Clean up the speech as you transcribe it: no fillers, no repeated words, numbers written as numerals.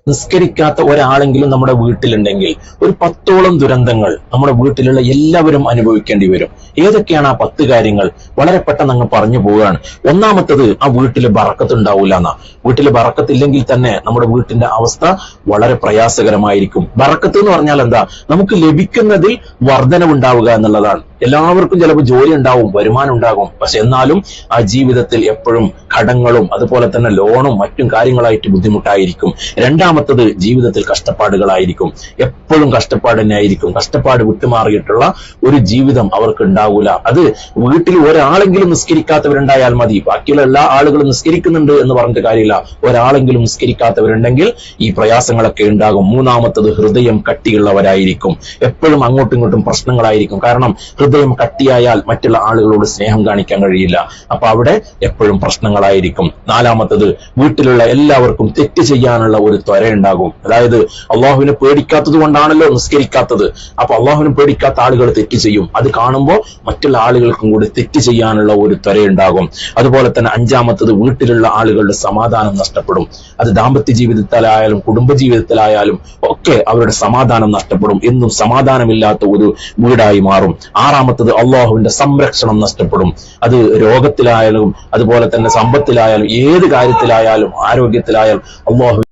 നിസ്കരിക്കാത്ത ഒരാളെങ്കിലും നമ്മുടെ വീട്ടിലുണ്ടെങ്കിൽ ഒരു 10ഓളം ദുരന്തങ്ങൾ നമ്മുടെ വീട്ടിലുള്ള എല്ലാവരും അനുഭവിക്കേണ്ടി വരും. ഏതൊക്കെയാണ് ആ 10 കാര്യങ്ങൾ? വളരെ പെട്ടെന്ന് അങ്ങ് പറഞ്ഞു പോവുകയാണ്. ഒന്നാമത്തത്, ആ വീട്ടിൽ ബറക്കത്ത് ഉണ്ടാവില്ല എന്നാ. വീട്ടിൽ ബറക്കത്തില്ലെങ്കിൽ തന്നെ നമ്മുടെ വീട്ടിന്റെ അവസ്ഥ വളരെ പ്രയാസകരമായിരിക്കും. ബറക്കത്ത് എന്ന് പറഞ്ഞാൽ എന്താ? നമുക്ക് ലഭിക്കുന്നതിൽ വർധനവുണ്ടാവുക എന്നുള്ളതാണ്. എല്ലാവർക്കും ചിലപ്പോൾ ജോലി ഉണ്ടാവും, വരുമാനം ഉണ്ടാകും, പക്ഷെ എന്നാലും ആ ജീവിതത്തിൽ എപ്പോഴും കടങ്ങളും അതുപോലെ തന്നെ ലോണും മറ്റും കാര്യങ്ങളായിട്ട് ബുദ്ധിമുട്ടായിരിക്കും. രണ്ടാമത്തത്, ജീവിതത്തിൽ കഷ്ടപ്പാടുകളായിരിക്കും. എപ്പോഴും കഷ്ടപ്പാട് തന്നെ ആയിരിക്കും. കഷ്ടപ്പാട് വിട്ടുമാറിയിട്ടുള്ള ഒരു ജീവിതം അവർക്ക് ഉണ്ടാവൂല. അത് വീട്ടിൽ ഒരാളെങ്കിലും നിസ്കരിക്കാത്തവരുണ്ടായാൽ മതി. ബാക്കിയുള്ള എല്ലാ ആളുകളും നിസ്കരിക്കുന്നുണ്ട് എന്ന് പറഞ്ഞിട്ട് കാര്യമില്ല. ഒരാളെങ്കിലും നിസ്കരിക്കാത്തവരുണ്ടെങ്കിൽ ഈ പ്രയാസങ്ങളൊക്കെ ഉണ്ടാകും. മൂന്നാമത്തത്, ഹൃദയം കട്ടിയുള്ളവരായിരിക്കും. എപ്പോഴും അങ്ങോട്ടും ഇങ്ങോട്ടും പ്രശ്നങ്ങളായിരിക്കും. കാരണം ഹൃദയം കട്ടിയായാൽ മറ്റുള്ള ആളുകളോട് സ്നേഹം കാണിക്കാൻ കഴിയില്ല. അപ്പൊ അവിടെ എപ്പോഴും പ്രശ്നങ്ങളായിരിക്കും. നാലാമത്തത്, വീട്ടിലുള്ള എല്ലാവർക്കും തെറ്റ് ചെയ്യാനുള്ള ഒരു ത്വരയുണ്ടാകും. അതായത് അള്ളാഹുവിനെ പേടിക്കാത്തത് കൊണ്ടാണല്ലോ നിസ്കരിക്കാത്തത്. അപ്പൊ അള്ളാഹുവിനെ പേടിക്കാത്ത ആളുകൾ തെറ്റ് ചെയ്യും. അത് കാണുമ്പോൾ മറ്റുള്ള ആളുകൾക്കും കൂടി തെറ്റ് ചെയ്യാനുള്ള ഒരു ത്വരയുണ്ടാകും. അതുപോലെ തന്നെ അഞ്ചാമത്തത്, വീട്ടിലുള്ള ആളുകളുടെ സമാധാനം നഷ്ടപ്പെടും. അത് ദാമ്പത്യ ജീവിതത്തിലായാലും കുടുംബ ജീവിതത്തിലായാലും ഒക്കെ അവരുടെ സമാധാനം നഷ്ടപ്പെടും. എന്നും സമാധാനമില്ലാത്ത ഒരു വീടായി മാറും. ആറാമത്തത്, അള്ളാഹുവിന്റെ സംരക്ഷണം നഷ്ടപ്പെടും. അത് രോഗത്തിലായാലും അതുപോലെ തന്നെ സമ്പത്തിലായാലും ഏത് കാര്യത്തിലായാലും ആരോഗ്യത്തിലായാലും അള്ളാഹുവിന്റെ